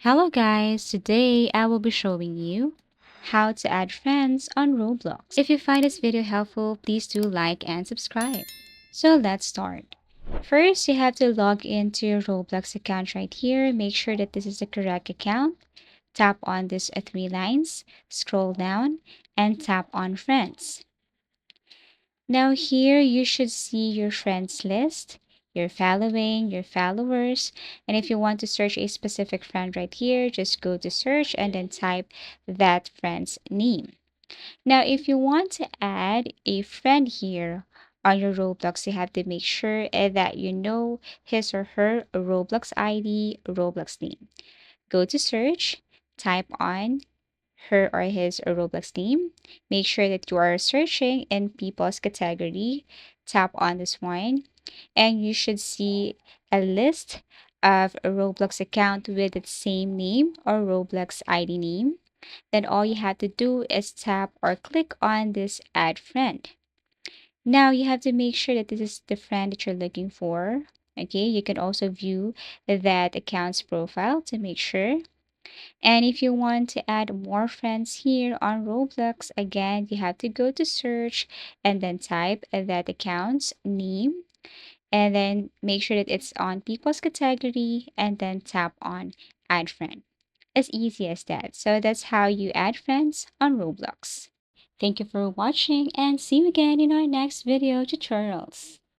Hello guys, today I will be showing you how to add friends on Roblox. If you find this video helpful, please do like and subscribe. So let's start. First, you have to log into your Roblox account right here. Make sure that this is the correct account. Tap on these three lines, scroll down, and tap on friends. Now here you should see your friends list, your following, your followers. And if you want to search a specific friend right here, just go to search and then type that friend's name. Now, if you want to add a friend here on your Roblox, you have to make sure that you know his or her Roblox ID, Roblox name. Go to search, type on her or his or Roblox name. Make sure that you are searching in people's category. Tap on this one, and you should see a list of a Roblox account with the same name or Roblox ID name. Then all you have to do is tap or click on this add friend. Now you have to make sure that this is the friend that you're looking for. Okay, you can also view that account's profile to make sure. And if you want to add more friends here on Roblox, again, you have to go to search and then type that account's name and then make sure that it's on people's category and then tap on add friend. As easy as that. So that's how you add friends on Roblox. Thank you for watching and see you again in our next video tutorials.